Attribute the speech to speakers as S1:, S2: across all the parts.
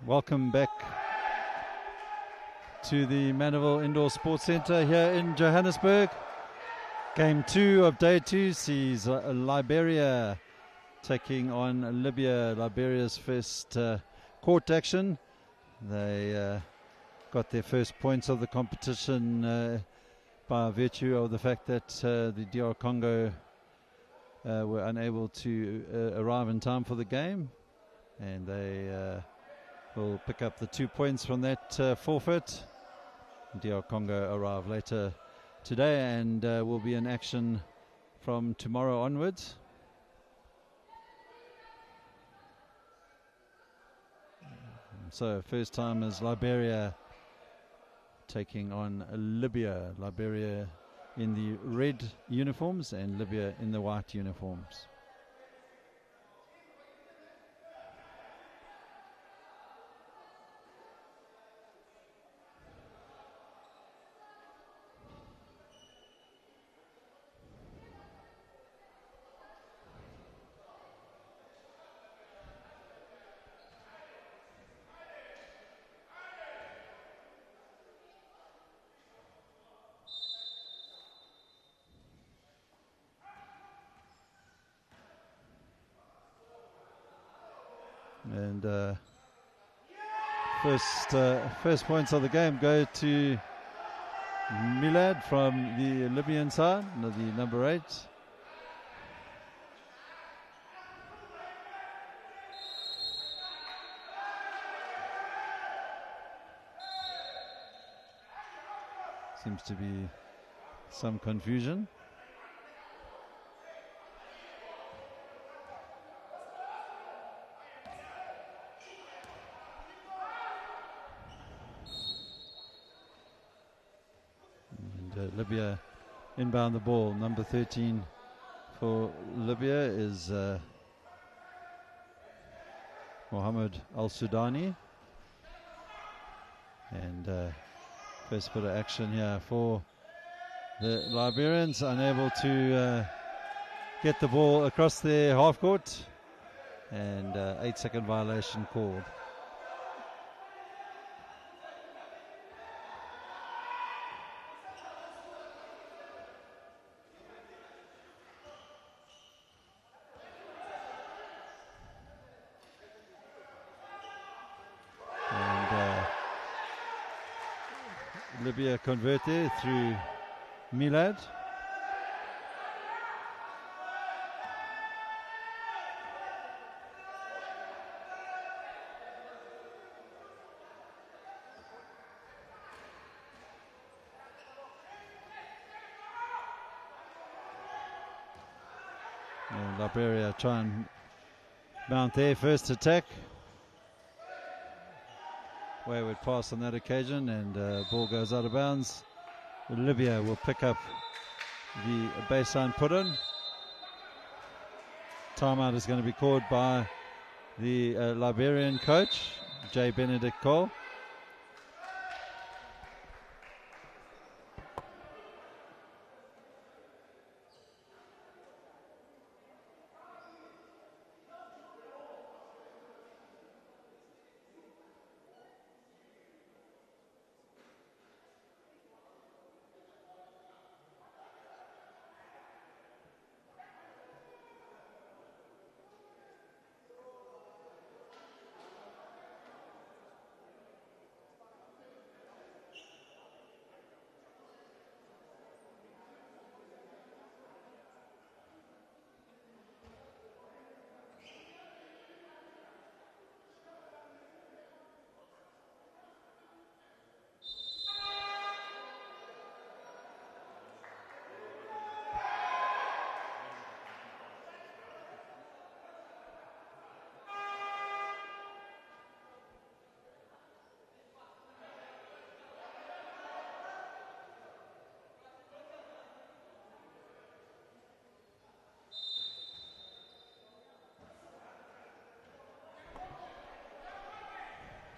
S1: Welcome back to the Mandeville Indoor Sports Centre here in Johannesburg. Game 2 of day 2 sees Liberia taking on Libya, Liberia's first court action. They got their first points of the competition by virtue of the fact that the DR Congo were unable to arrive in time for the game, and they will pick up the 2 points from that forfeit. DR Congo arrive later today and will be in action from tomorrow onwards. So first time is Liberia taking on Libya. Liberia in the red uniforms and Libya in the white uniforms. And first points of the game go to Milad from the Libyan side, the number 8. Seems to be some confusion. Libya inbound the ball. Number 13 for Libya is Mohammed Al-Sudani. And first bit of action here for the Liberians, unable to get the ball across their half court, and 8-second violation called. Libya convert there through Milad. And Liberia try and mount their first attack. Wayward pass on that occasion, and ball goes out of bounds. Libya will pick up the baseline put in. Timeout is going to be called by the Liberian coach, J. Benedict Cole.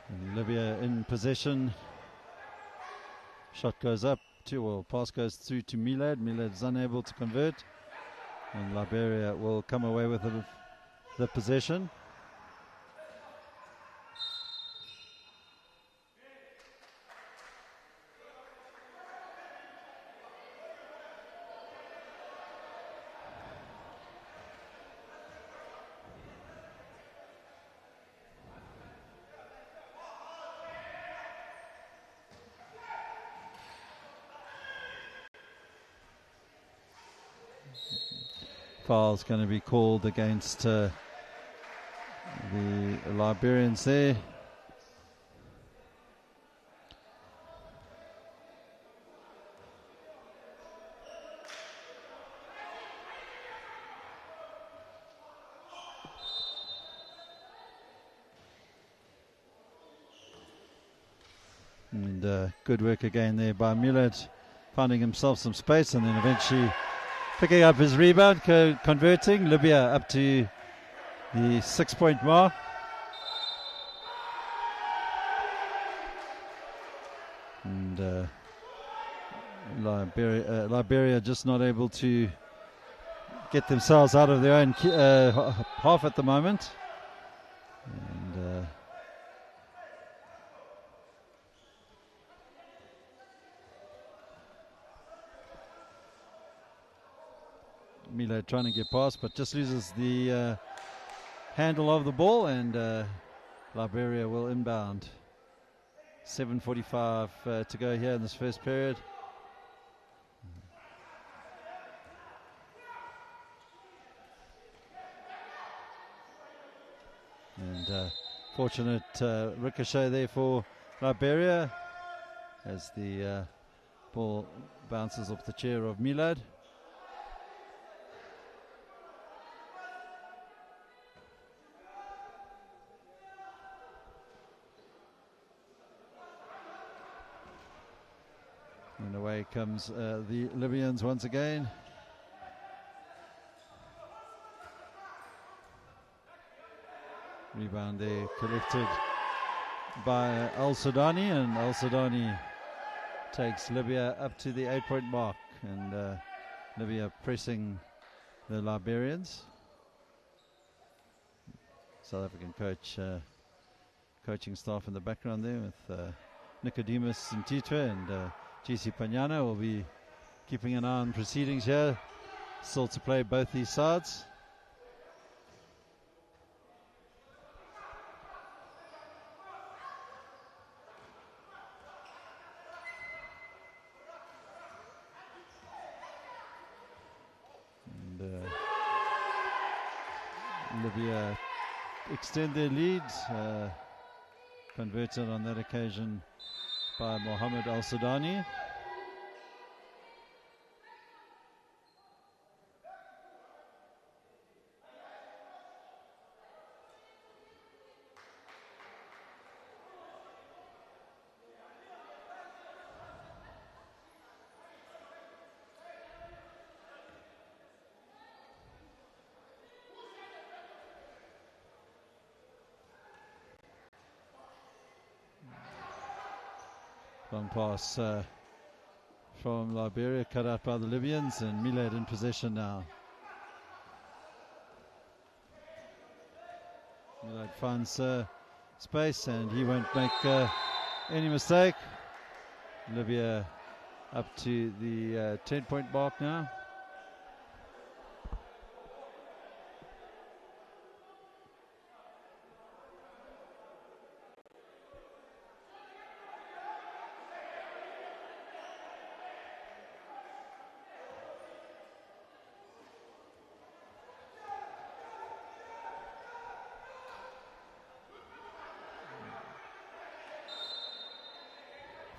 S1: And Libya in possession. Shot goes up pass goes through to Milad. Milad is unable to convert, and Liberia will come away with the possession. Foul's going to be called against the Liberians there. And good work again there by Millard, finding himself some space and then eventually picking up his rebound, converting. Libya up to the 6-point mark. And Liberia just not able to get themselves out of their own half at the moment. And Milo trying to get past, but just loses the handle of the ball, and Liberia will inbound. 7:45 to go here in this first period. And fortunate ricochet there for Liberia as the ball bounces off the chair of Milad. And away comes the Libyans once again. Rebound there collected by Al-Sudani, and Al-Sudani takes Libya up to the 8-point mark, and Libya pressing the Liberians. South African coaching staff in the background there with Nicodemus Ntitwe and GC Panyana will be keeping an eye on proceedings here. Still to play both these sides. And Libya extend their lead, converted on that occasion by Mohammed Al-Sudani. Long pass from Liberia, cut out by the Libyans, and Milad in possession now. Milad finds space, and he won't make any mistake. Libya up to the 10-point mark now.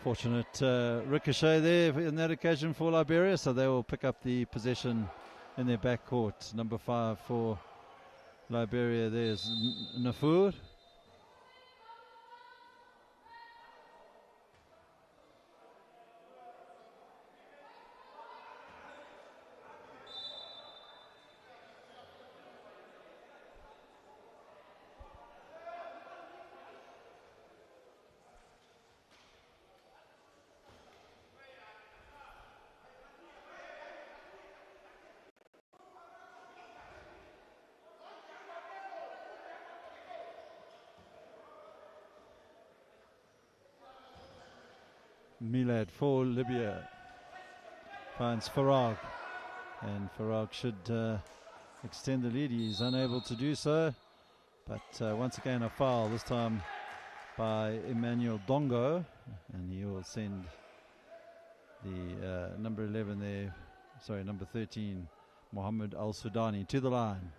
S1: Fortunate ricochet there in that occasion for Liberia, so they will pick up the possession in their backcourt. Number 5 for Liberia, there's Nafur. Milad for Libya finds Farag, and Farag should extend the lead. He's unable to do so, but once again a foul, this time by Emmanuel Dongo, and he will send the number 11 there, sorry, number 13, Mohammed Al Sudani to the line.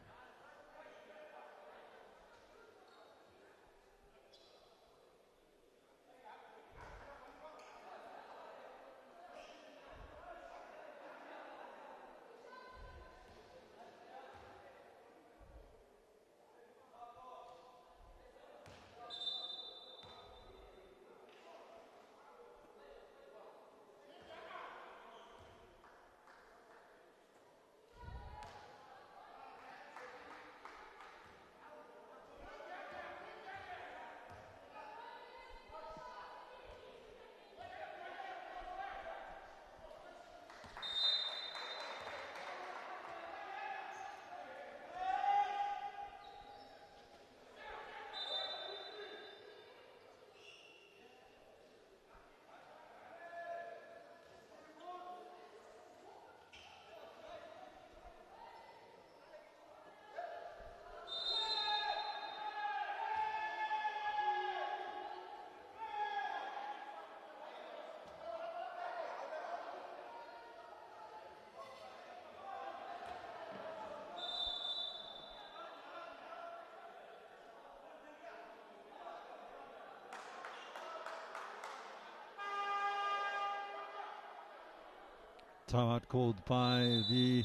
S1: Timeout called by the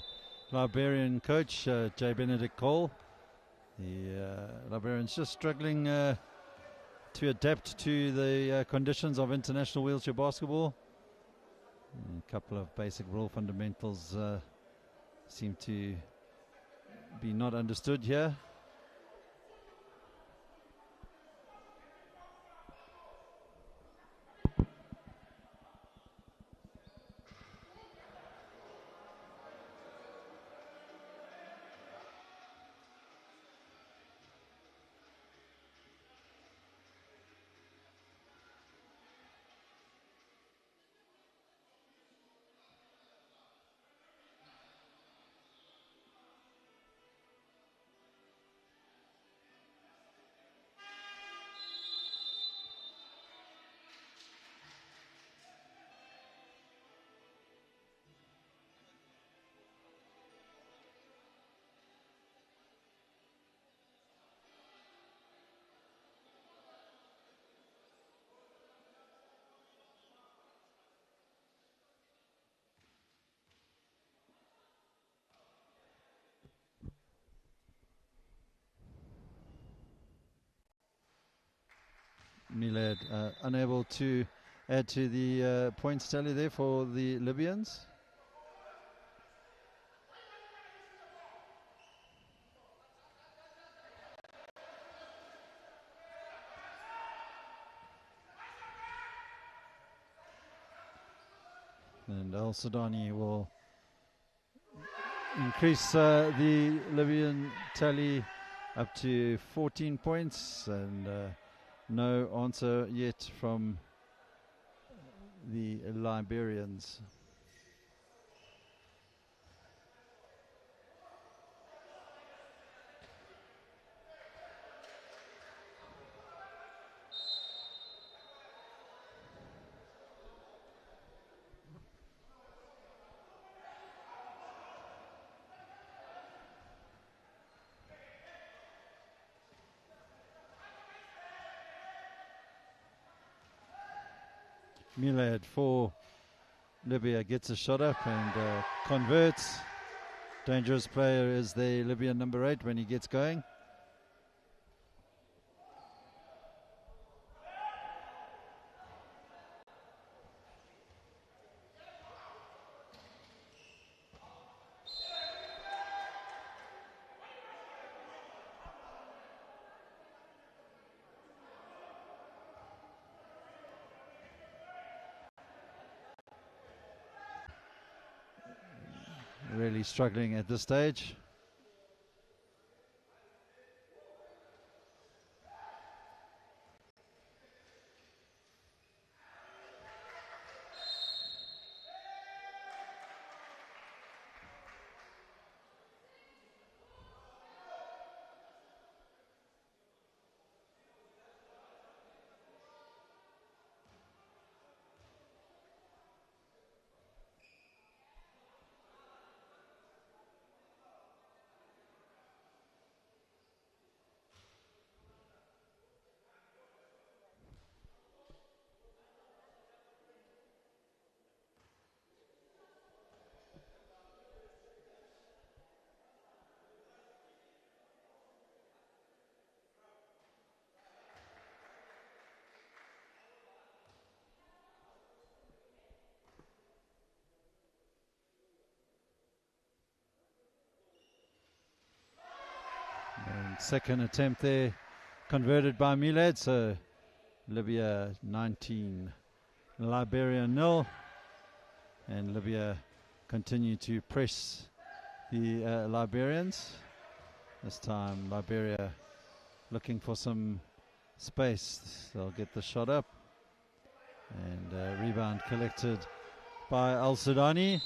S1: Liberian coach, J. Benedict Cole. The Liberians just struggling to adapt to the conditions of international wheelchair basketball. A couple of basic rule fundamentals seem to be not understood here. Milad unable to add to the points tally there for the Libyans. And Al Sudani will increase the Libyan tally up to 14 points, and no answer yet from the Liberians. Milad for Libya gets a shot up and converts. Dangerous player is the Libyan number 8 when he gets going. Really struggling at this stage. second attempt there converted by Milad. So Libya 19, Liberia 0, and Libya continue to press the Liberians. This time Liberia looking for some space. They'll get the shot up, and rebound collected by Al Sudani.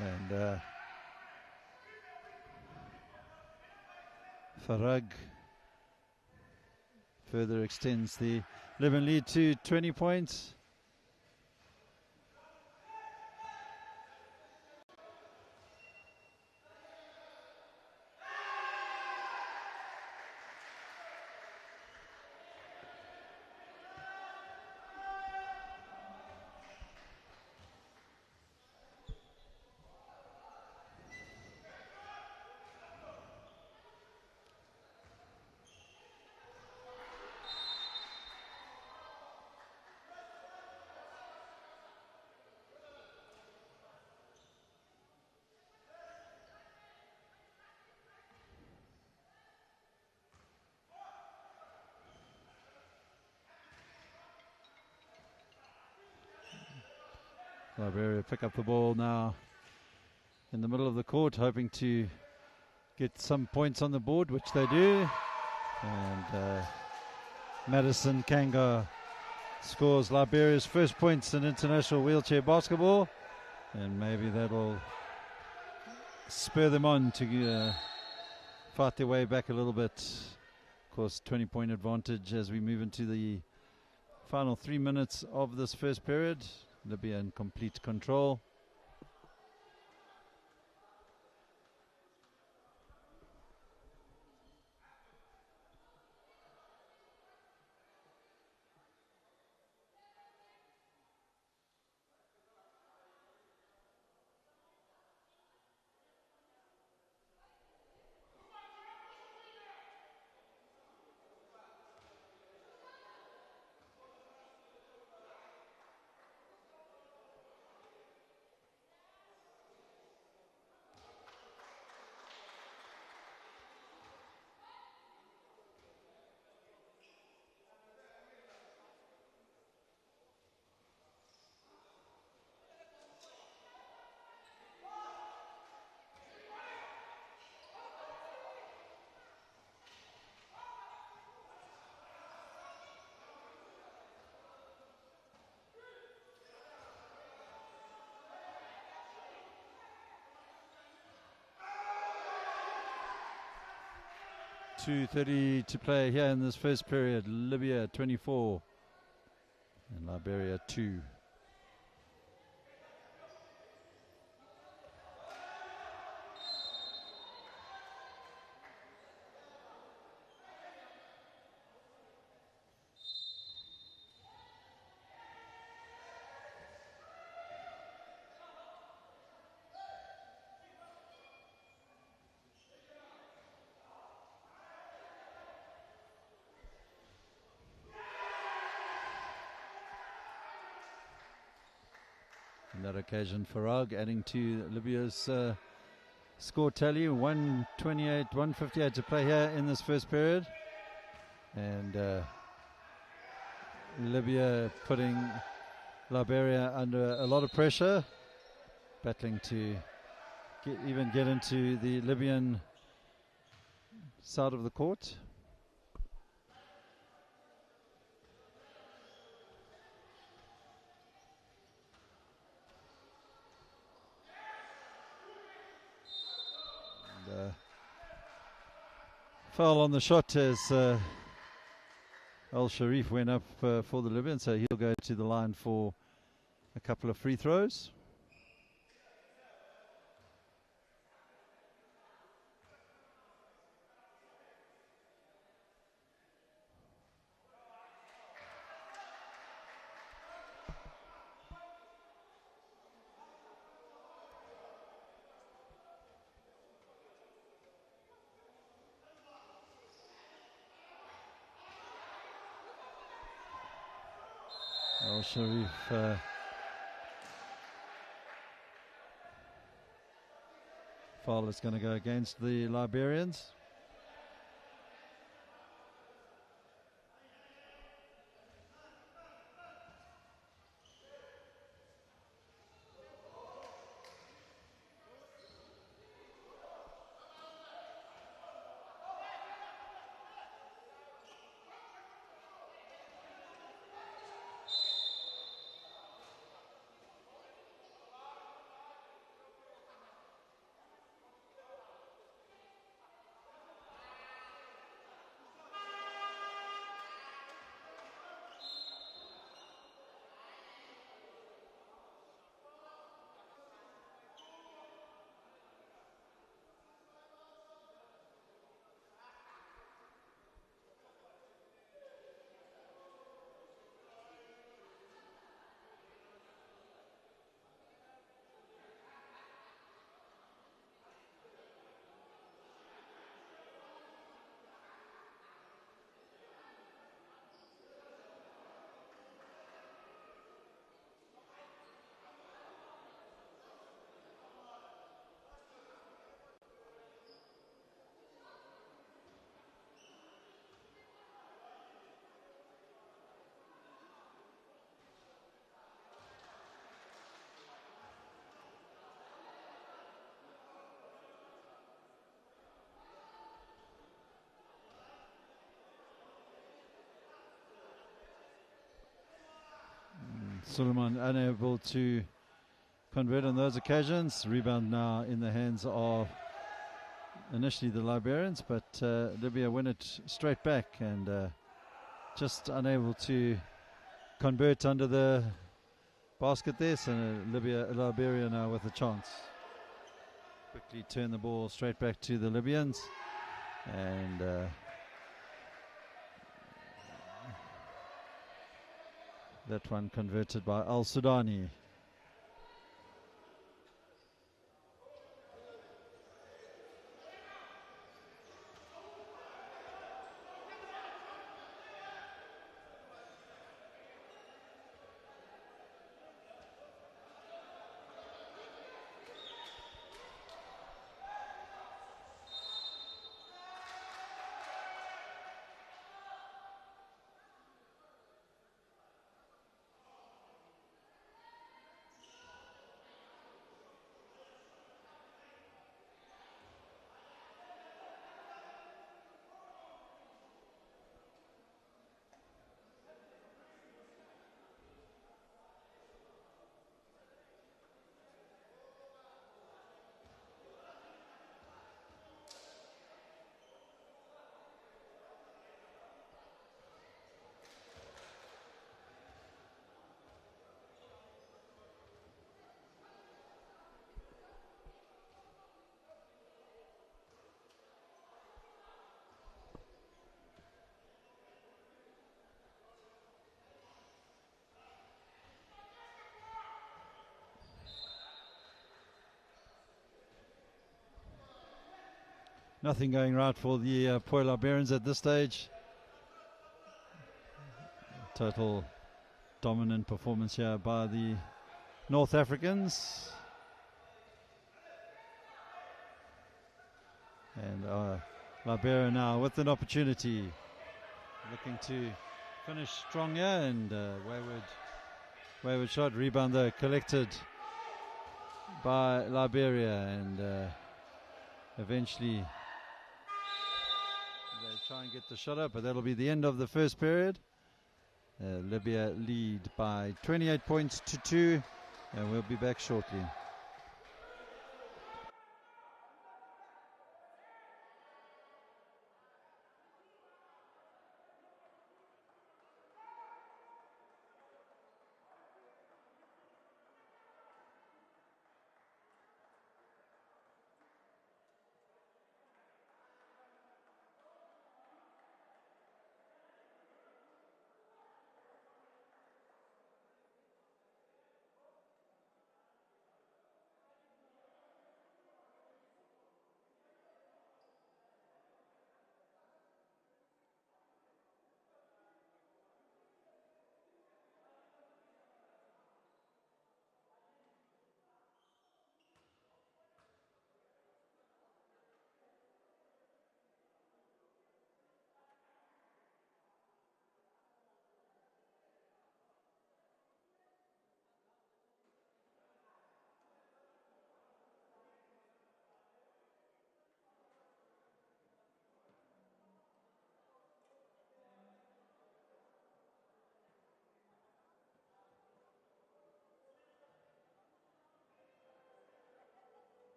S1: And Farag further extends the Libyan lead to 20 points. Liberia pick up the ball now in the middle of the court, hoping to get some points on the board, which they do. And Madison Kanga scores Liberia's first points in international wheelchair basketball, and maybe that'll spur them on to fight their way back a little bit. Of course, 20-point advantage as we move into the final 3 minutes of this first period. Libya in complete control. .2:30 to play here in this first period. Libya 24 and Liberia 2. On that occasion, Farag adding to Libya's score tally. 158 to play here in this first period. And Libya putting Liberia under a lot of pressure, battling to get into the Libyan side of the court. And, foul on the shot as Al Sharif went up for the Libyan, so he'll go to the line for a couple of free throws. Al Sharif foul is going to go against the Liberians. Suleiman unable to convert on those occasions. Rebound now in the hands of initially the Liberians, but Libya win it straight back and just unable to convert under the basket there. So Liberia now with a chance. Quickly turn the ball straight back to the Libyans, and that one converted by Al Sudani. Nothing going right for the poor Liberians at this stage. Total dominant performance here by the North Africans. And Liberia now with an opportunity, looking to finish strong here, and wayward shot. Rebound though collected by Liberia, and eventually they try and get the shot up, but that'll be the end of the first period. Libya lead by 28 points to 2, and we'll be back shortly.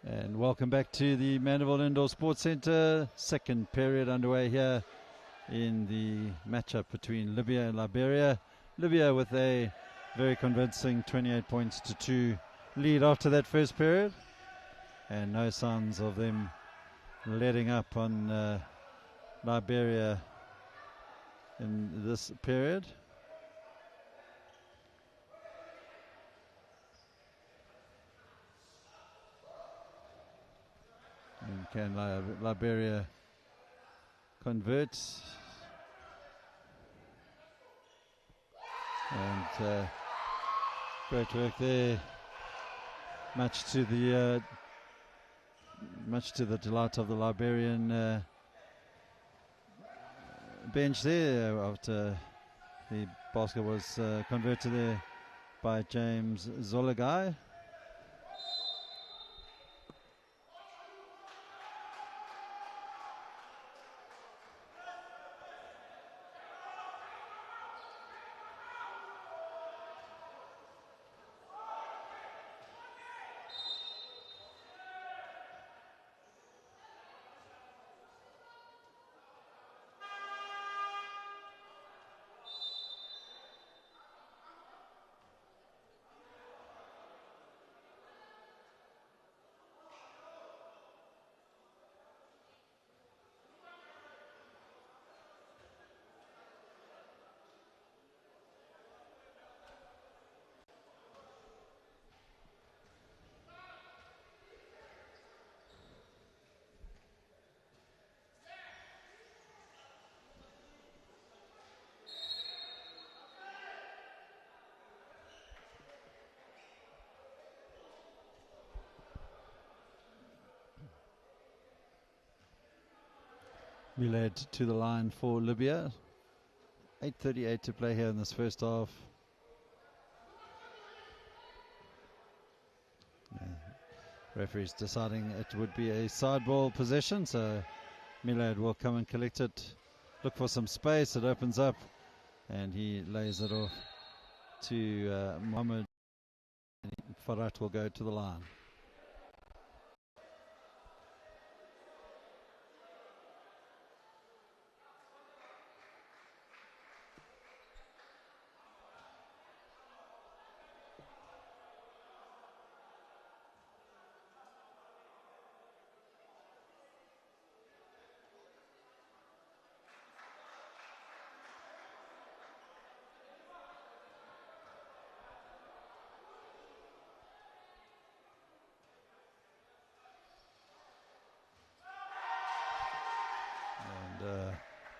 S1: And welcome back to the Mandeville Indoor Sports Centre. Second period underway here in the matchup between Libya and Liberia. Libya with a very convincing 28 points to 2 lead after that first period. And no signs of them letting up on Liberia in this period. And can Liberia convert? And great work there. Much to the delight of the Liberian bench there, after the basket was converted there by James Zolagai. We led to the line for Libya. 8:38 to play here in this first half. Referees deciding it would be a side ball possession, so Milad will come and collect it, look for some space. It opens up and he lays it off to Mohammed. Farhat will go to the line.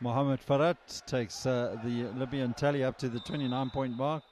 S1: Mohamed Farhat takes the Libyan tally up to the 29-point mark.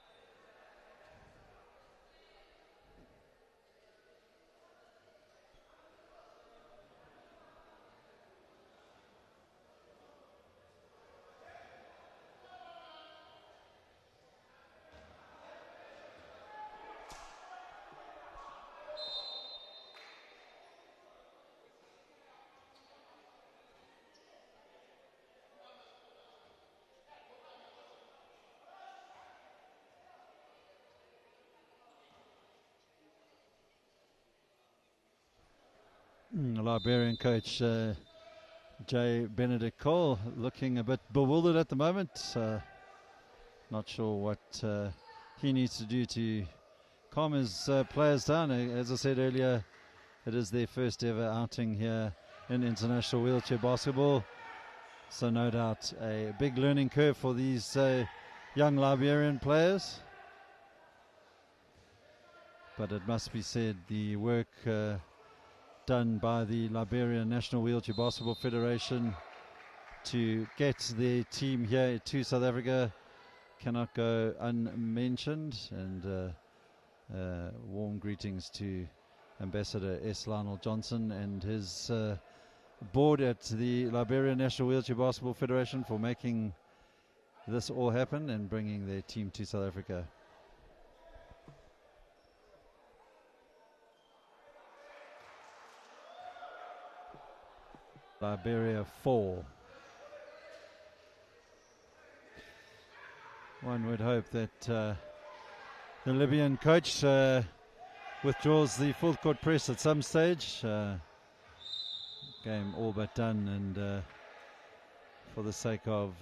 S1: Liberian coach J. Benedict Cole looking a bit bewildered at the moment. Not sure what he needs to do to calm his players down. As I said earlier, it is their first ever outing here in international wheelchair basketball. So no doubt a big learning curve for these young Liberian players. But it must be said, the work done by the Liberian National Wheelchair Basketball Federation to get their team here to South Africa cannot go unmentioned. And warm greetings to Ambassador S. Lionel Johnson and his board at the Liberian National Wheelchair Basketball Federation for making this all happen and bringing their team to South Africa. Liberia 4. One would hope that the Libyan coach withdraws the full court press at some stage. Game all but done, and for the sake of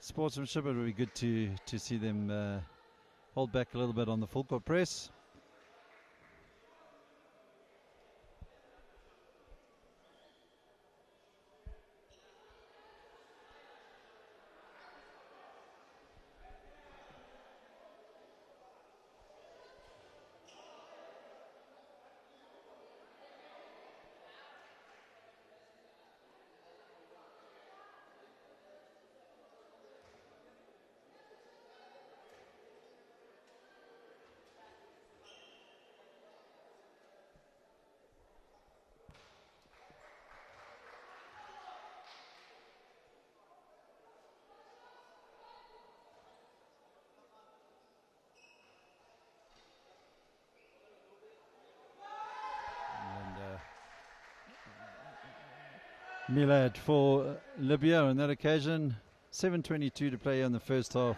S1: sportsmanship, it would be good to see them hold back a little bit on the full court press. Milad for Libya on that occasion. 7:22 to play in the first half.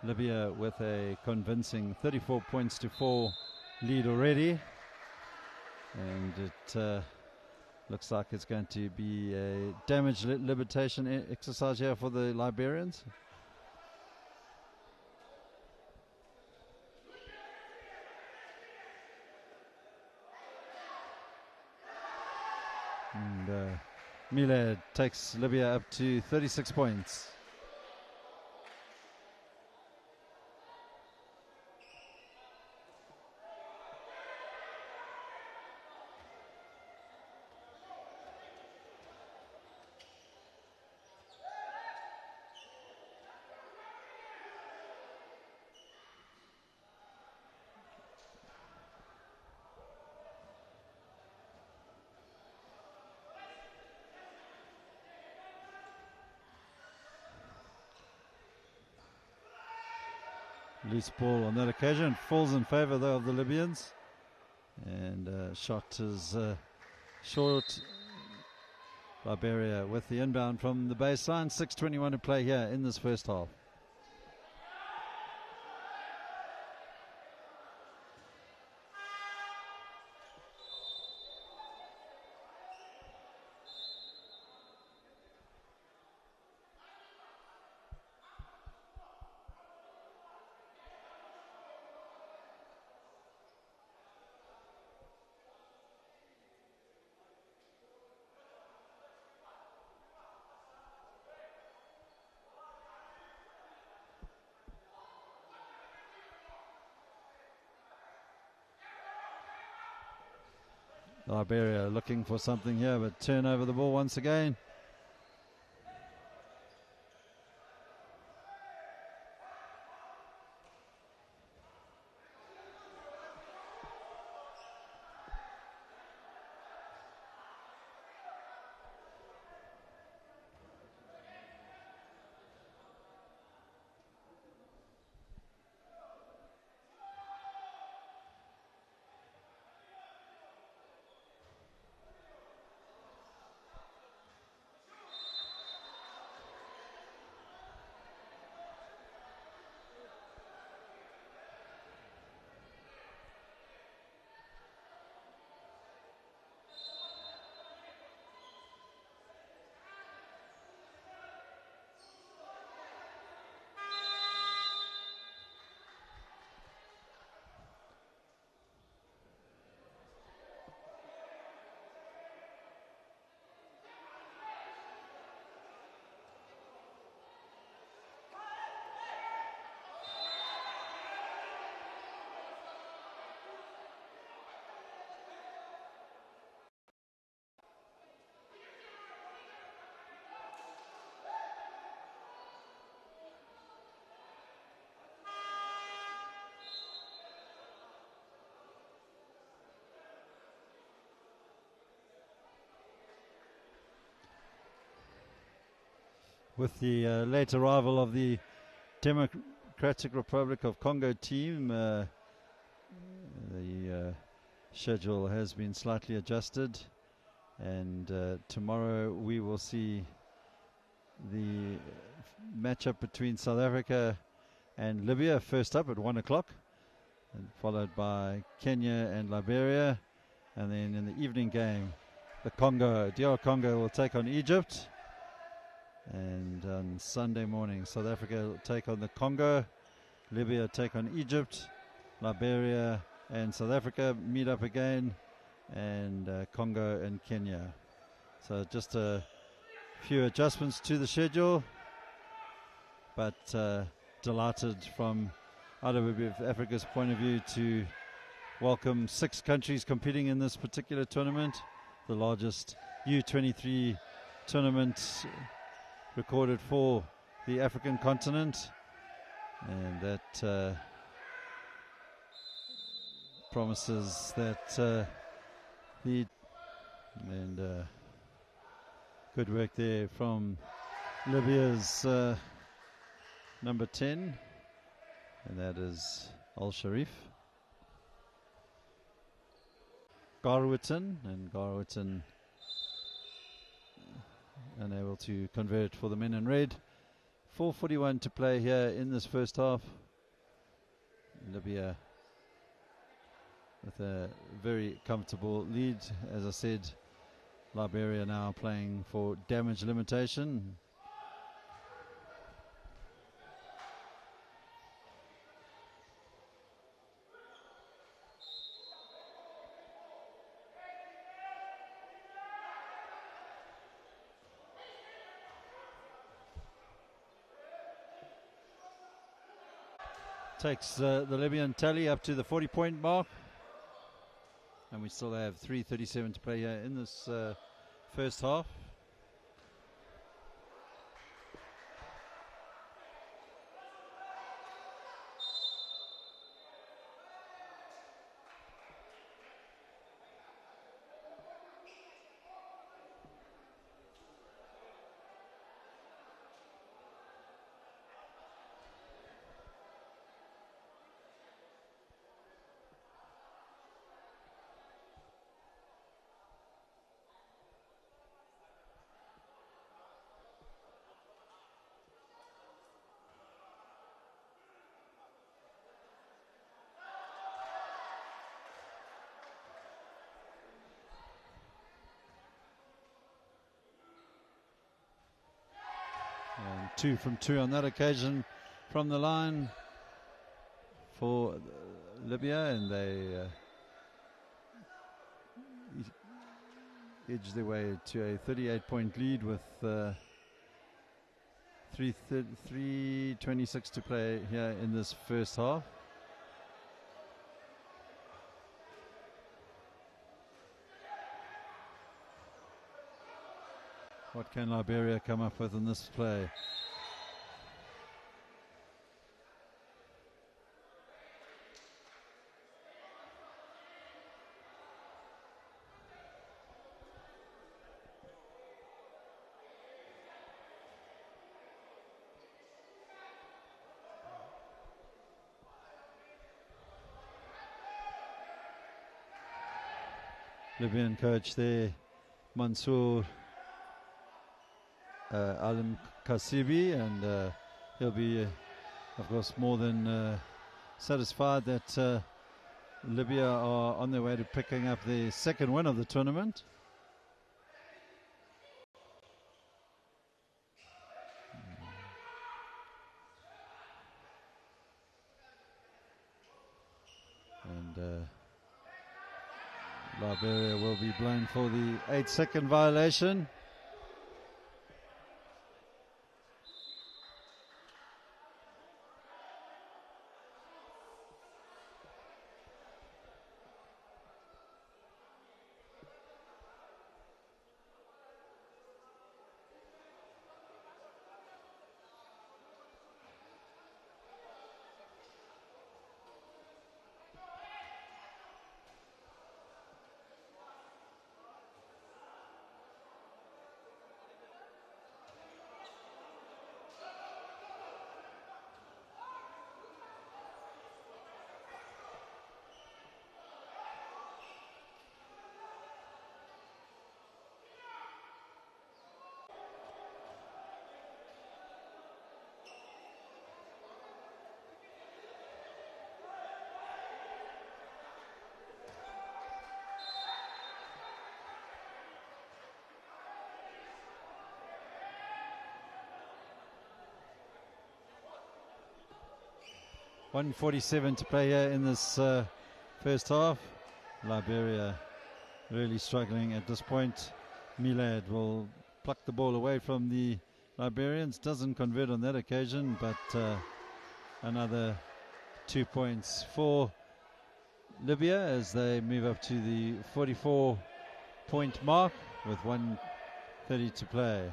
S1: Libya with a convincing 34 points to 4 lead already. And it looks like it's going to be a damage limitation exercise here for the Liberians. And Milad takes Libya up to 36 points. Loose ball on that occasion, falls in favour though of the Libyans, and shot is short. Liberia with the inbound from the baseline. 6:21 to play here in this first half. Liberia looking for something here, but turn over the ball once again. with the late arrival of the Democratic Republic of Congo team, the schedule has been slightly adjusted, and tomorrow we will see the matchup between South Africa and Libya first up at 1 o'clock, and followed by Kenya and Liberia, and then in the evening game the DR Congo will take on Egypt, and on Sunday morning South Africa will take on the Congo, Libya take on Egypt, Liberia and South Africa meet up again, and Congo and Kenya. So just a few adjustments to the schedule, but delighted from out of Africa's point of view to welcome 6 countries competing in this particular tournament, the largest U23 tournament recorded for the African continent, and that promises that good work there from Libya's number 10, and that is Al Sharif. Garwitten unable to convert for the men in red. 4:41 to play here in this first half. Libya with a very comfortable lead. As I said, Liberia now playing for damage limitation. Takes the Libyan tally up to the 40-point mark, and we still have 3:37 to play here in this first half. And 2 from 2 on that occasion from the line for Libya, and they edge their way to a 38-point lead with 3:26 to play here in this first half. What can Liberia come up with in this play? Libyan coach there, Mansour Alim Kasibi, and he'll be, of course, more than satisfied that Libya are on their way to picking up their second win of the tournament. And Liberia will be blown for the 8-second violation. 1:47 to play here in this first half. Liberia really struggling at this point. Milad will pluck the ball away from the Liberians. Doesn't convert on that occasion, but another 2 points for Libya as they move up to the 44-point mark with 1:30 to play.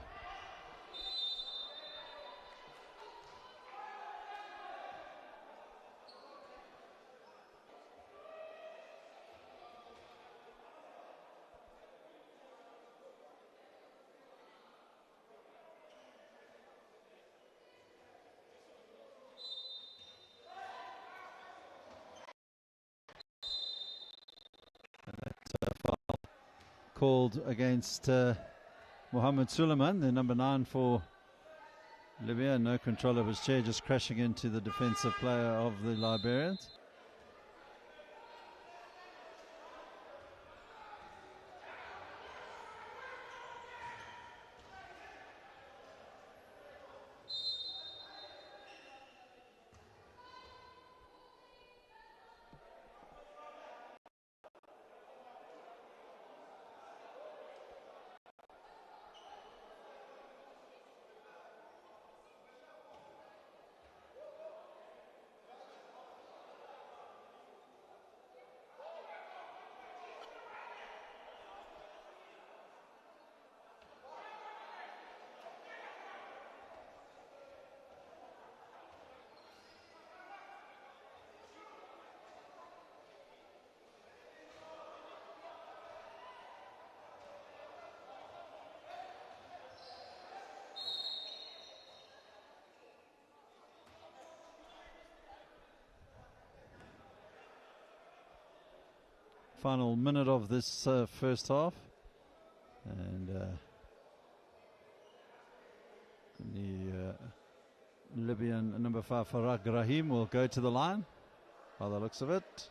S1: Called against Mohammed Suleiman, the number 9 for Libya. No control of his chair, just crashing into the defensive player of the Liberians. Final minute of this first half, and the Libyan number 5 Farag Rahim will go to the line by the looks of it.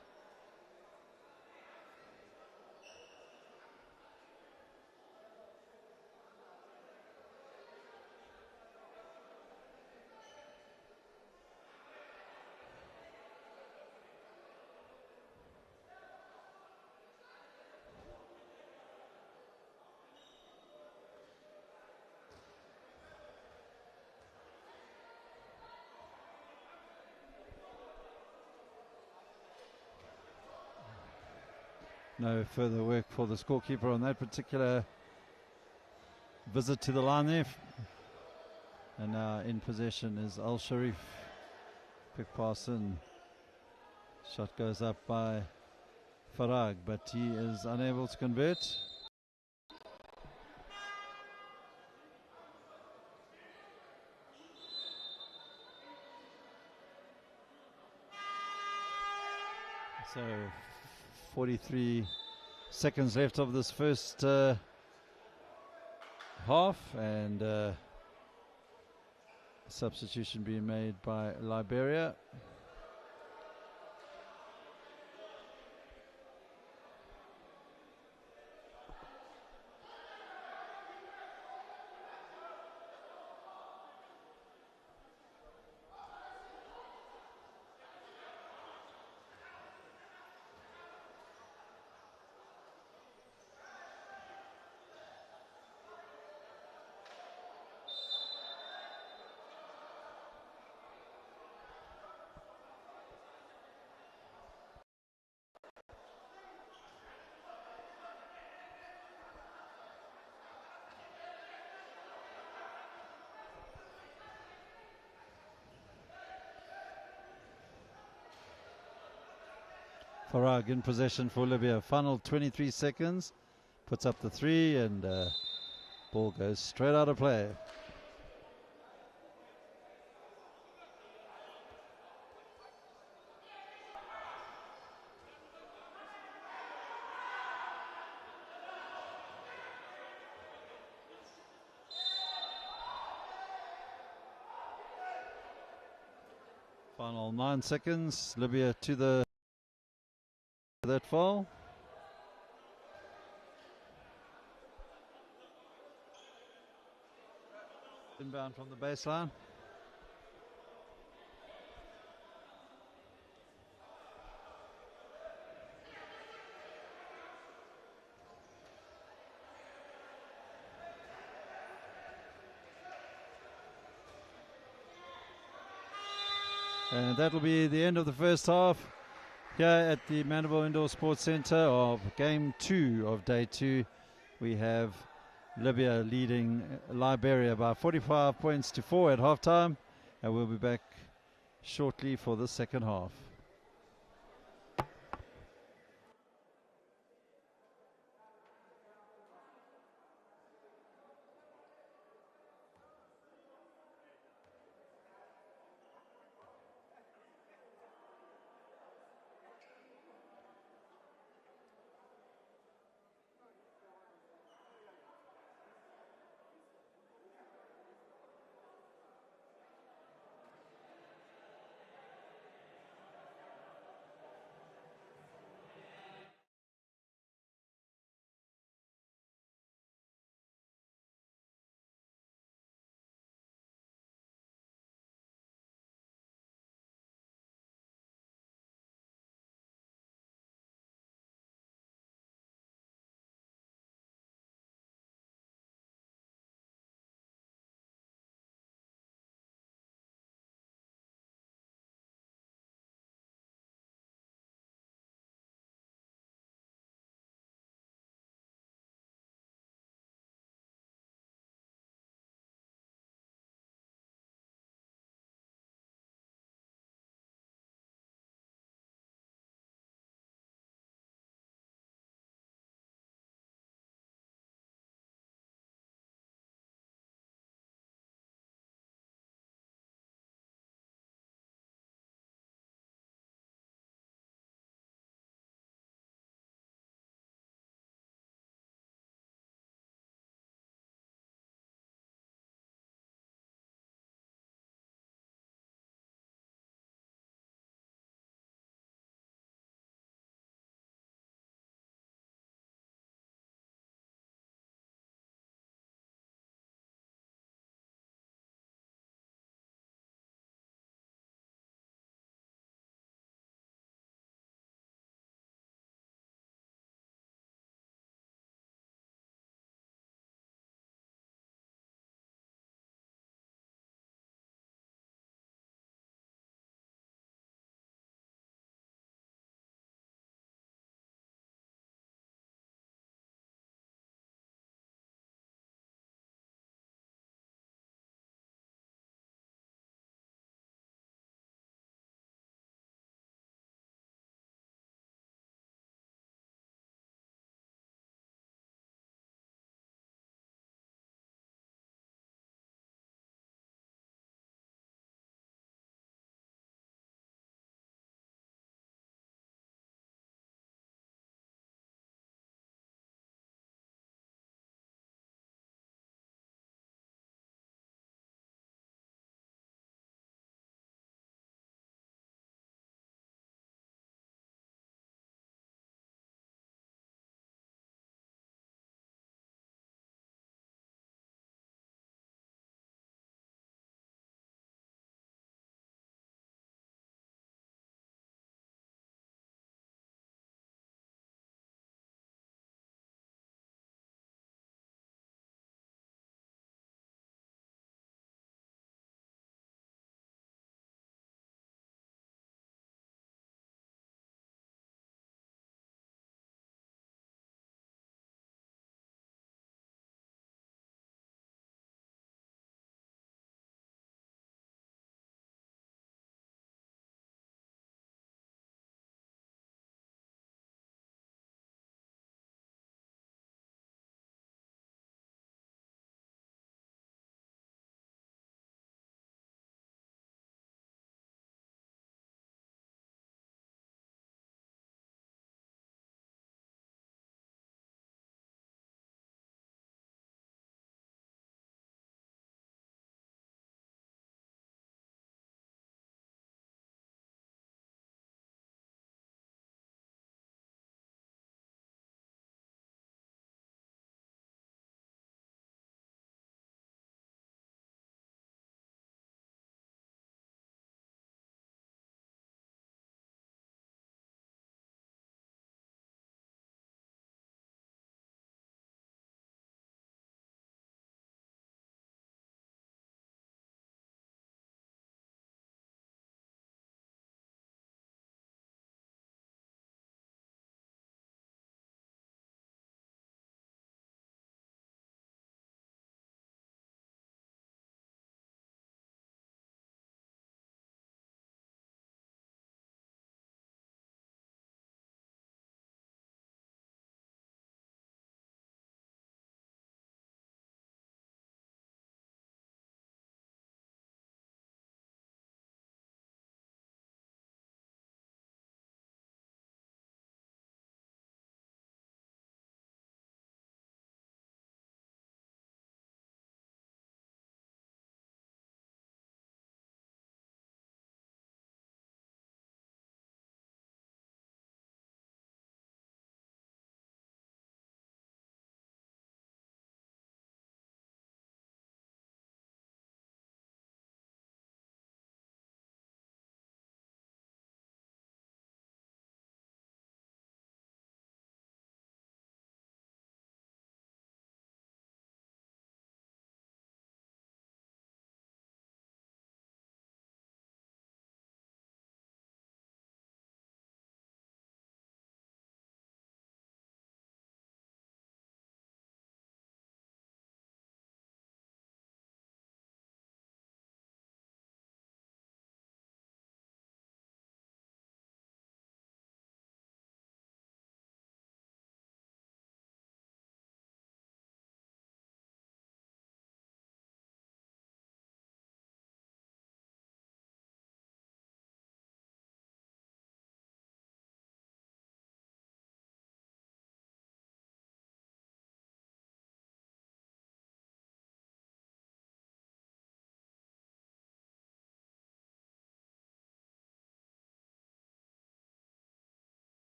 S1: No further work for the scorekeeper on that particular visit to the line there. And now in possession is Al Sharif. Quick pass in. Shot goes up by Farag, but he is unable to convert. So 43 seconds left of this first half, and substitution being made by Liberia. Farag in possession for Libya. Final 23 seconds. Puts up the 3, and ball goes straight out of play. Final 9 seconds. Libya to the that foul. Inbound from the baseline. And that'll be the end of the first half here at the Mandeville Indoor Sports Centre of Game 2 of Day 2. We have Libya leading Liberia by 45 points to 4 at halftime, and we'll be back shortly for the second half.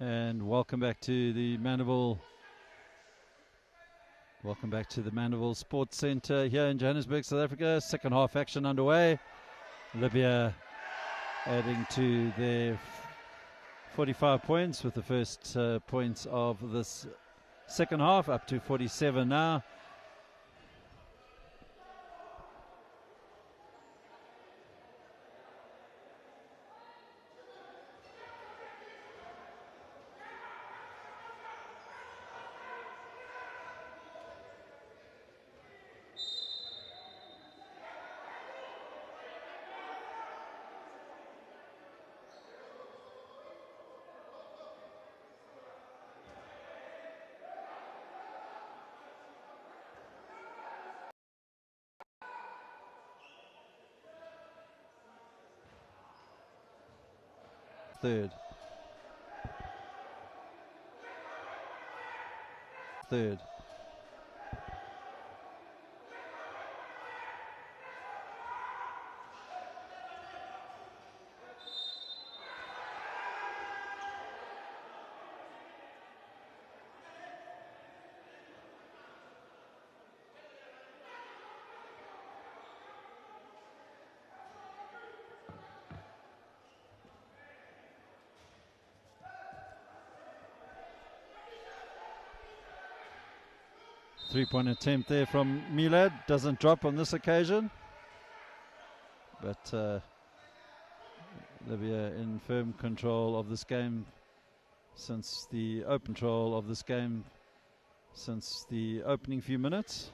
S1: And welcome back to the Mandeville Sports Centre here in Johannesburg, South Africa. Second half action underway. Libya adding to their 45 points with the first points of this second half, up to 47 now. Third. 3-point attempt there from Milad. Doesn't drop on this occasion. But Libya in firm control of this game since the opening few minutes.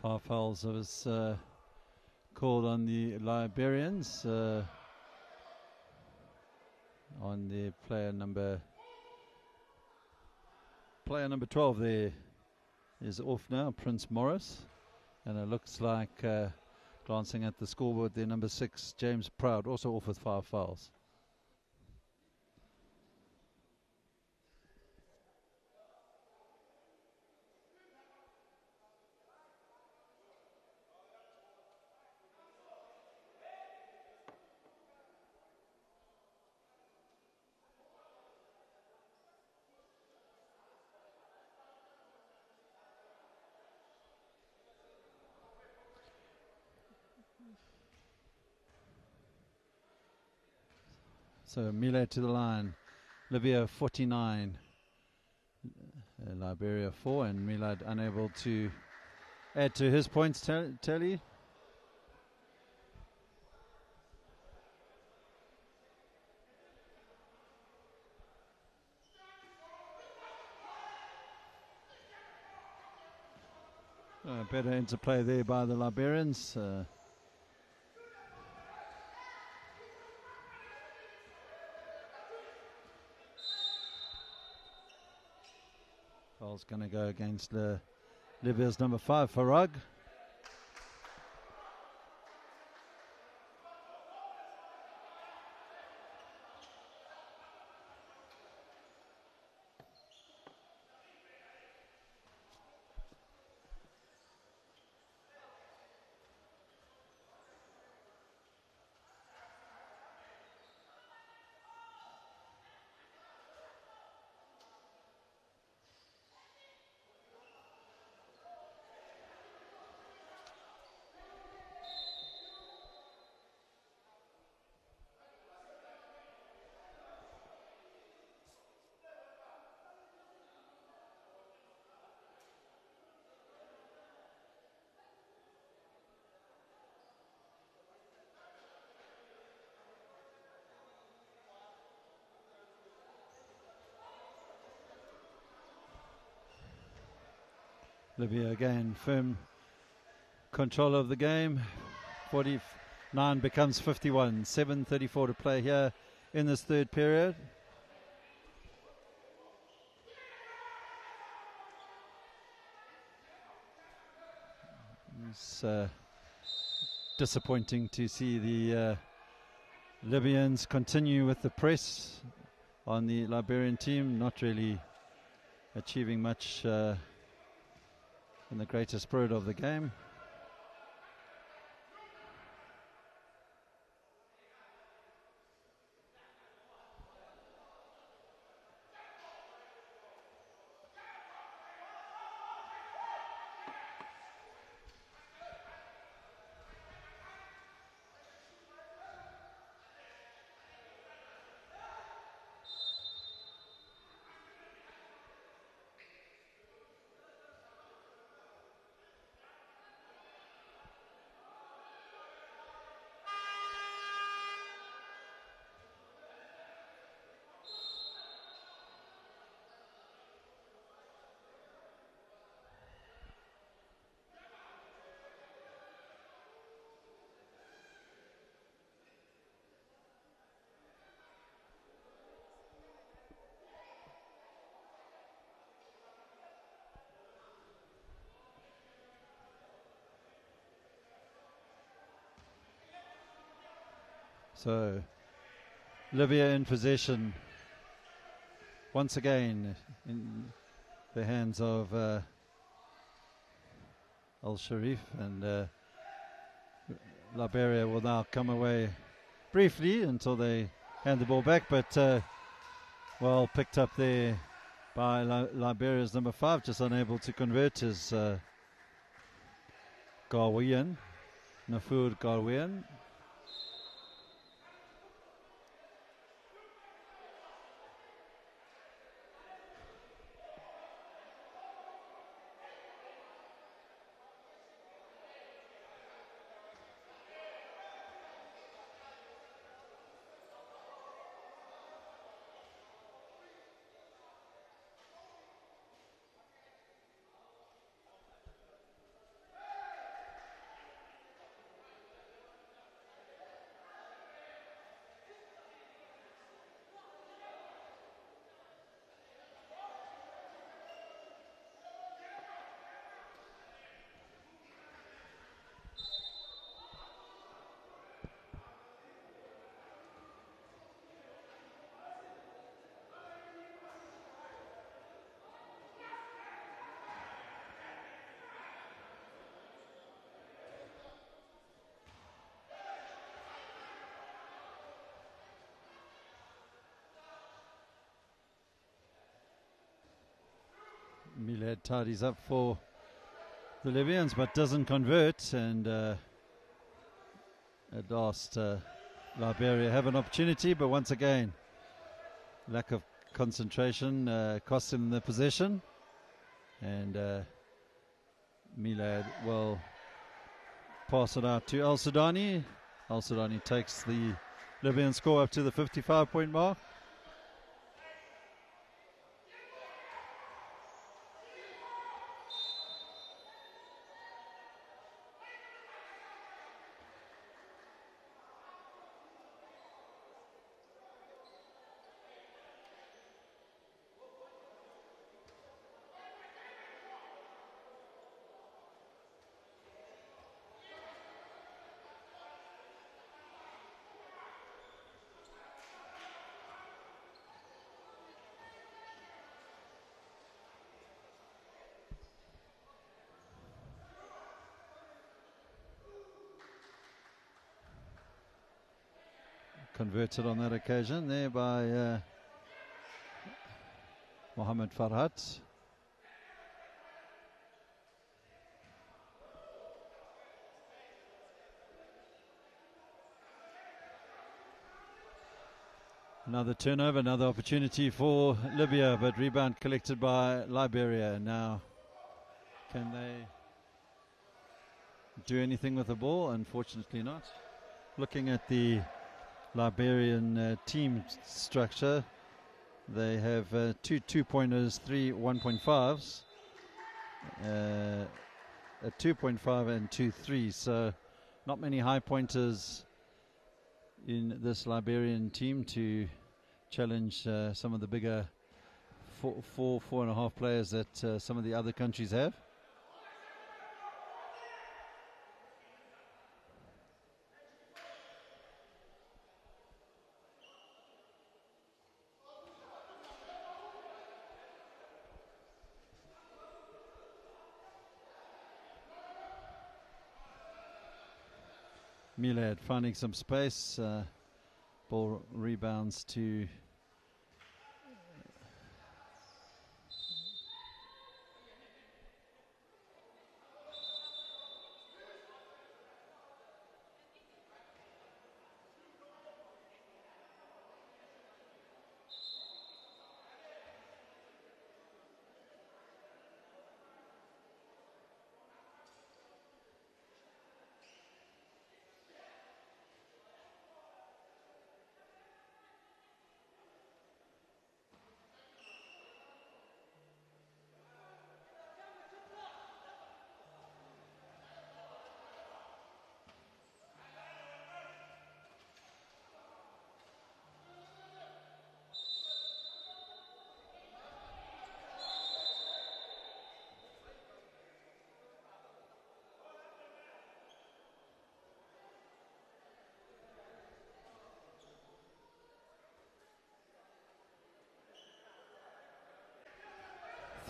S1: Five fouls was called on the Liberians, on the player number 12 there is off now, Prince Morris, and it looks like, glancing at the scoreboard there, number 6 James Proud also off with 5 fouls. So Mile to the line, Libya 49, Liberia 4, and Milad unable to add to his points tally. Better interplay there by the Liberians. Foul's going to go against Libya's number 5, Farag. Libya again, firm control of the game. 49 becomes 51. 7:34 to play here in this third period. It's disappointing to see the Libyans continue with the press on the Liberian team, not really achieving much in the greater spirit of the game. So Libya in possession once again in the hands of Al Sharif, and Liberia will now come away briefly until they hand the ball back, but well picked up there by Liberia's number 5, just unable to convert his Garwian, Nafur Garwian. Milad tidies up for the Libyans but doesn't convert, and at last Liberia have an opportunity, but once again lack of concentration cost him the possession, and Milad will pass it out to Al Sudani. Al Sudani takes the Libyan score up to the 55-point mark. Converted on that occasion there by Mohammed Farhat. Another turnover, another opportunity for Libya, but rebound collected by Liberia. Now, can they do anything with the ball? Unfortunately not. Looking at the Liberian team structure, they have two 2-pointers, 3 1.5s, a 2.5 and 2.3, so not many high pointers in this Liberian team to challenge some of the bigger four and a half players that some of the other countries have. Milad finding some space, ball rebounds to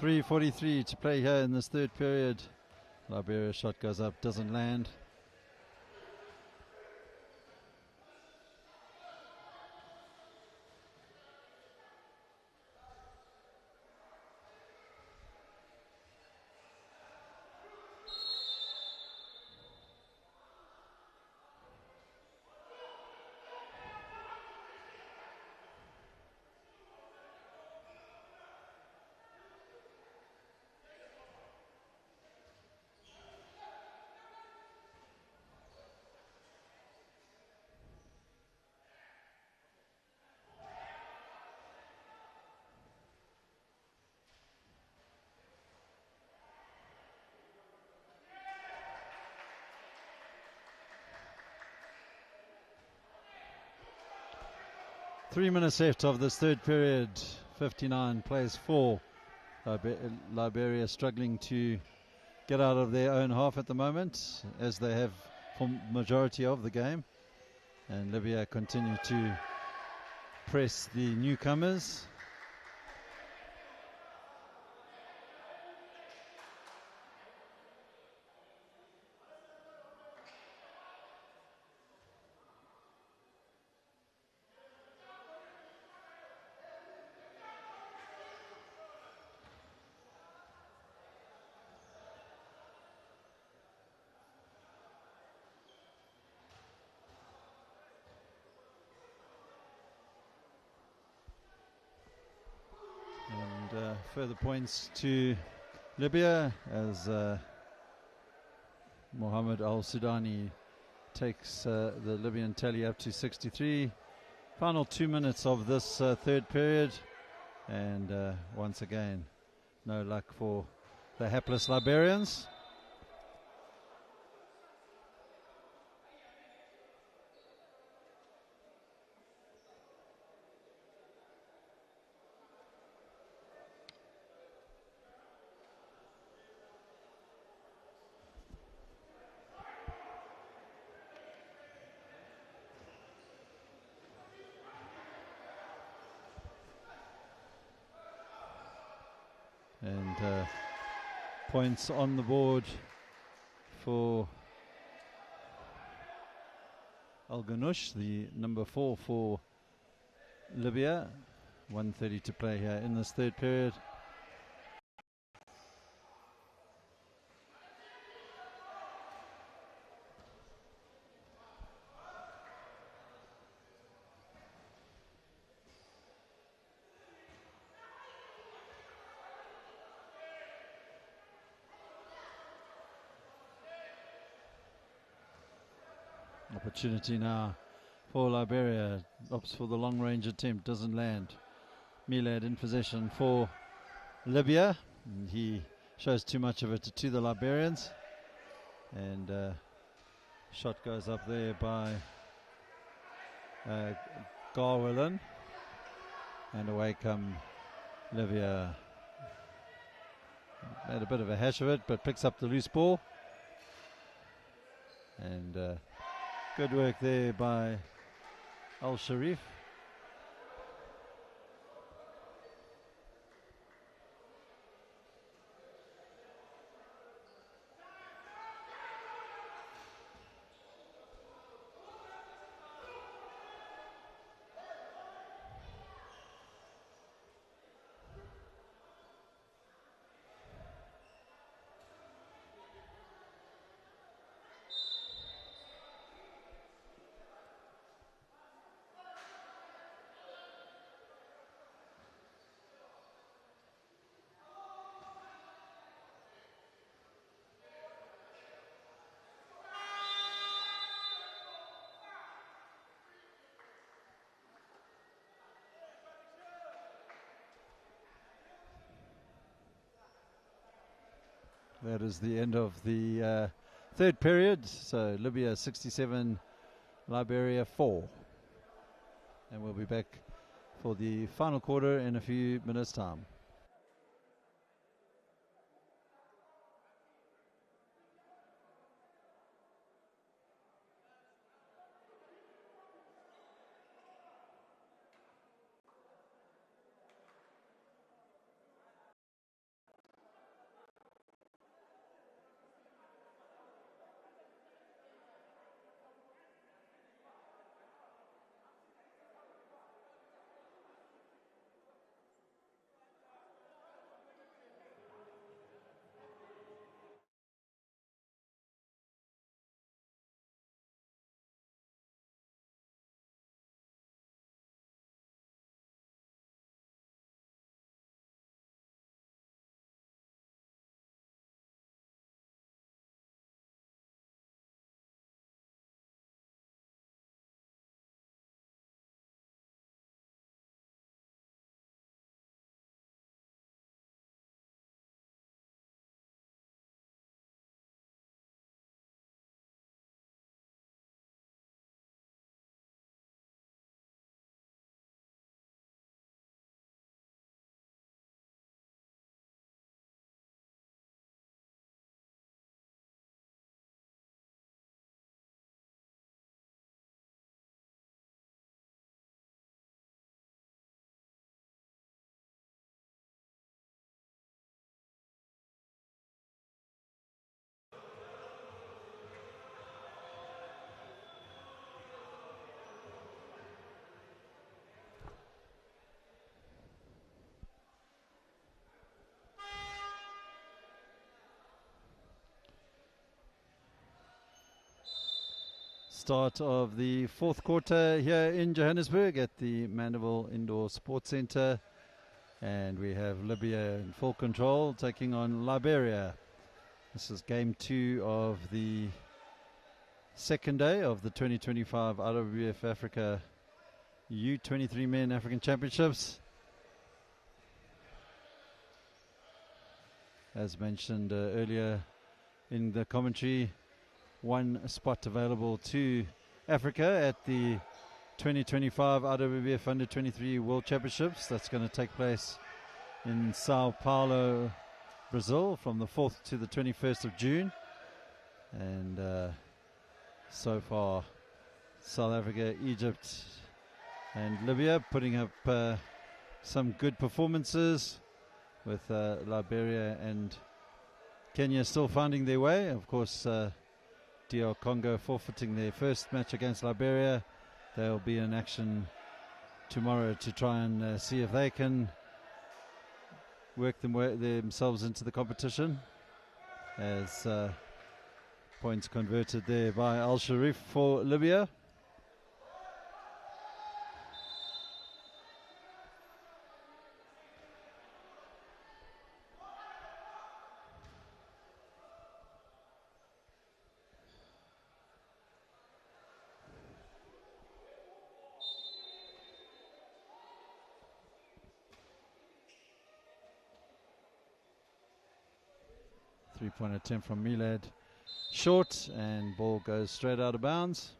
S1: .343 to play here in this third period. Liberia shot goes up, doesn't land. Three minutes left of this third period. 59 plays 4. Liberia struggling to get out of their own half at the moment, as they have for majority of the game. And Libya continue to press the newcomers. Further points to Libya as Mohammed Al-Sudani takes the Libyan tally up to 63. Final 2 minutes of this third period, and once again no luck for the hapless Liberians. And points on the board for Al Ghanoush, the number 4 for Libya. 1:30 to play here in this third period. Opportunity now for Liberia. Opts for the long range attempt, doesn't land. Milad in possession for Libya. And he shows too much of it to the Liberians, and shot goes up there by Garwillan, and away come Libya. Made a bit of a hash of it, but picks up the loose ball, and good work there by Al Sharif. That is the end of the third period. So Libya 67, Liberia 4. And we'll be back for the final quarter in a few minutes' time. Start of the fourth quarter here in Johannesburg at the Mandeville Indoor Sports Centre, and we have Libya in full control taking on Liberia. This is game 2 of the second day of the 2025 IWF Africa U23 Men African Championships. As mentioned earlier in the commentary, one spot available to Africa at the 2025 IWF Under 23 World Championships. That's going to take place in Sao Paulo, Brazil from the 4th to the 21st of June. And so far, South Africa, Egypt and Libya putting up some good performances, with Liberia and Kenya still finding their way. Of course, DR Congo forfeiting their first match against Liberia. They'll be in action tomorrow to try and see if they can work themselves into the competition. As points converted there by Al Sharif for Libya. 3-point attempt from Milad. Short, and ball goes straight out of bounds.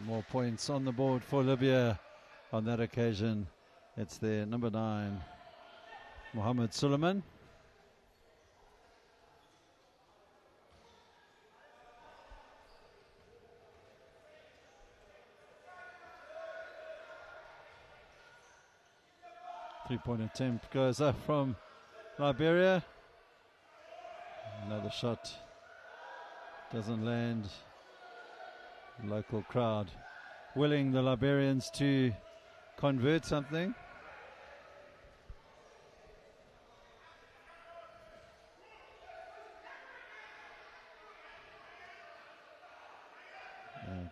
S1: More points on the board for Libya on that occasion. It's their number 9, Mohammed Suleiman. Three-point attempt goes up from Liberia. Another shot doesn't land. Local crowd willing the Liberians to convert something.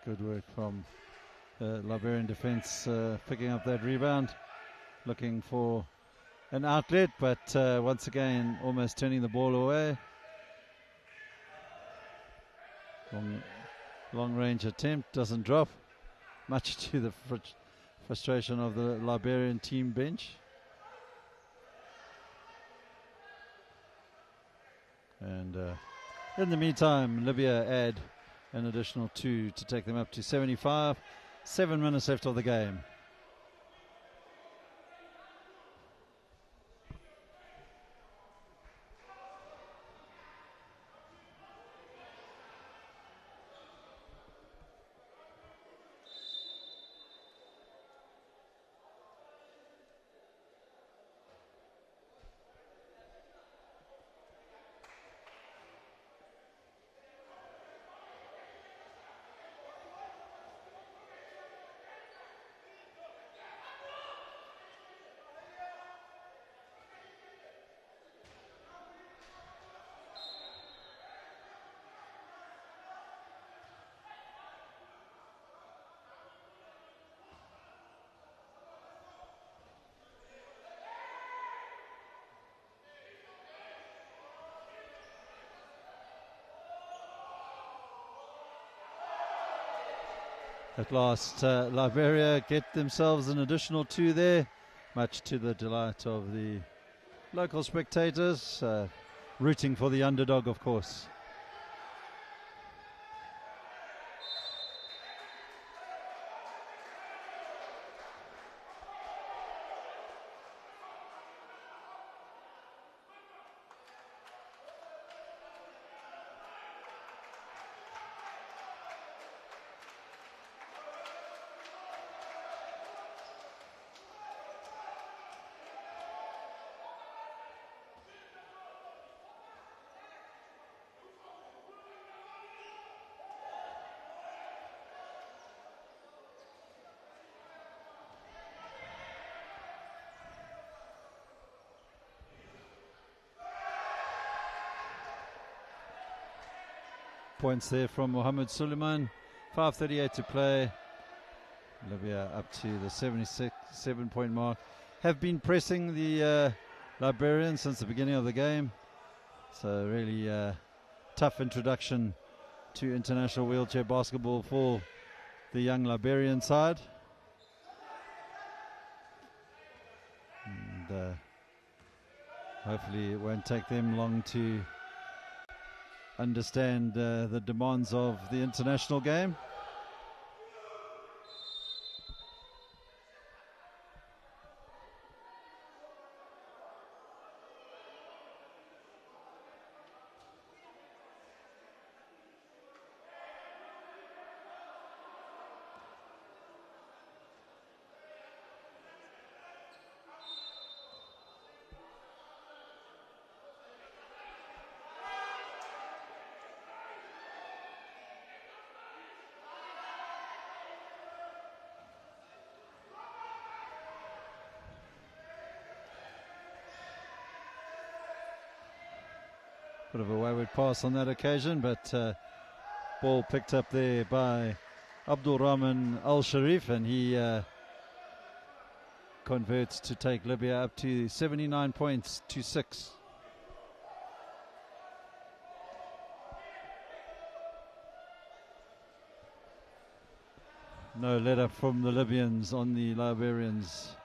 S1: Good work from the Liberian defense, picking up that rebound, looking for an outlet, but once again almost turning the ball away. Long range attempt doesn't drop, much to the frustration of the Liberian team bench. And in the meantime, Libya add an additional 2 to take them up to 75. 7 minutes left of the game. At last, Liberia get themselves an additional 2 there, much to the delight of the local spectators, rooting for the underdog, of course. Points there from Mohammed Suleiman. 5:38 to play. Libya up to the 77-point mark. Have been pressing the Liberians since the beginning of the game. So really tough introduction to international wheelchair basketball for the young Liberian side. And hopefully it won't take them long to understand the demands of the international game. Bit of a wayward pass on that occasion, but ball picked up there by Abdul Rahman Al Sharif, and he converts to take Libya up to 79 points to 6. No let up from the Libyans on the Liberians.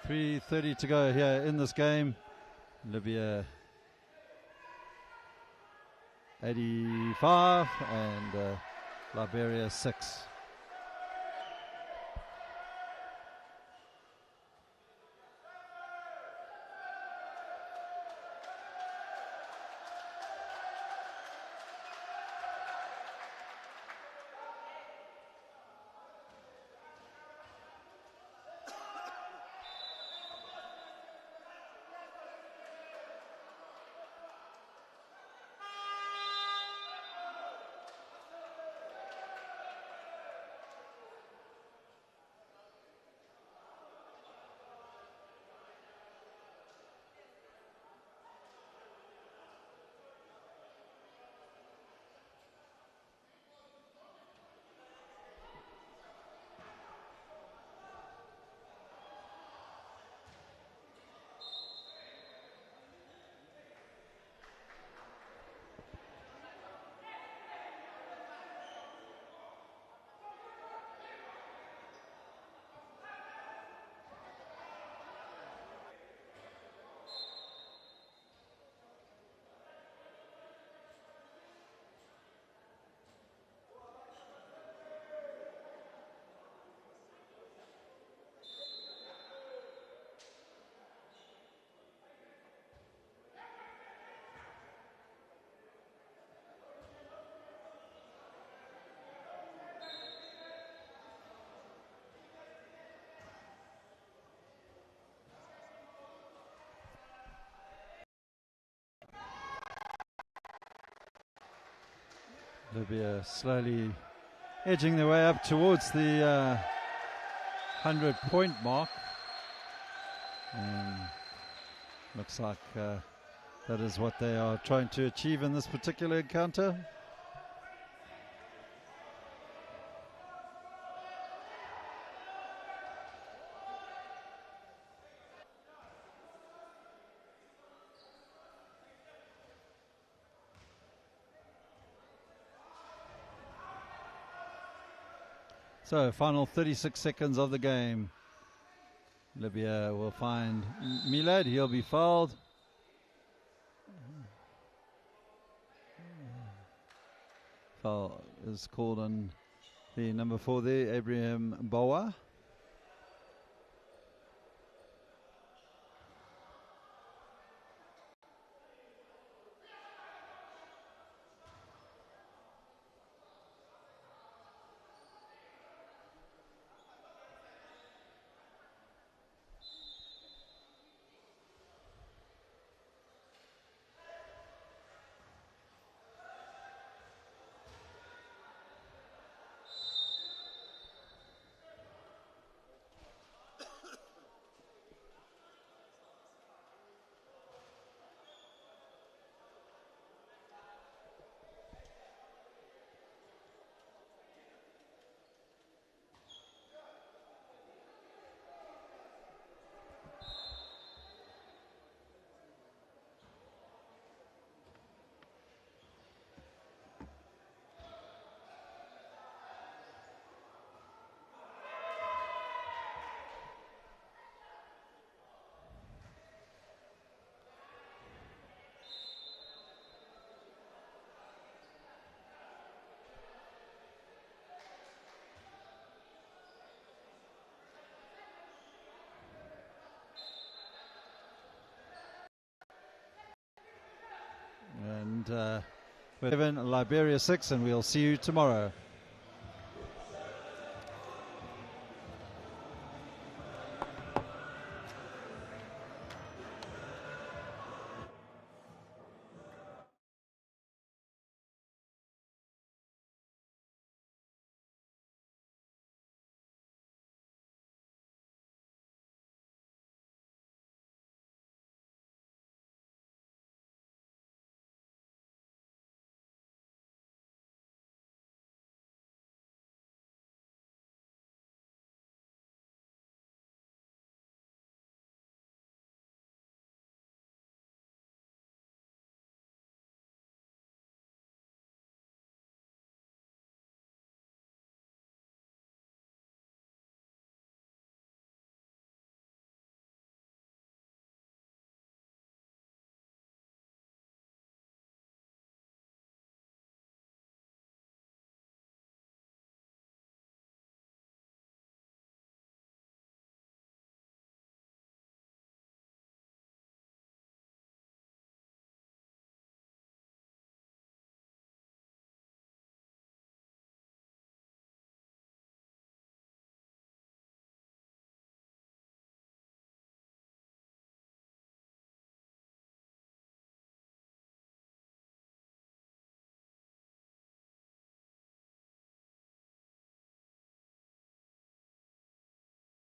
S1: .330 to go here in this game. Libya 85 and Liberia 6. Libya slowly edging their way up towards the 100-point mark, and looks like that is what they are trying to achieve in this particular encounter. So, final 36 seconds of the game. Libya will find Milad. He'll be fouled. Foul is called on the number 4 there, Abraham Bawa. and with 7, Liberia 6, and we'll see you tomorrow.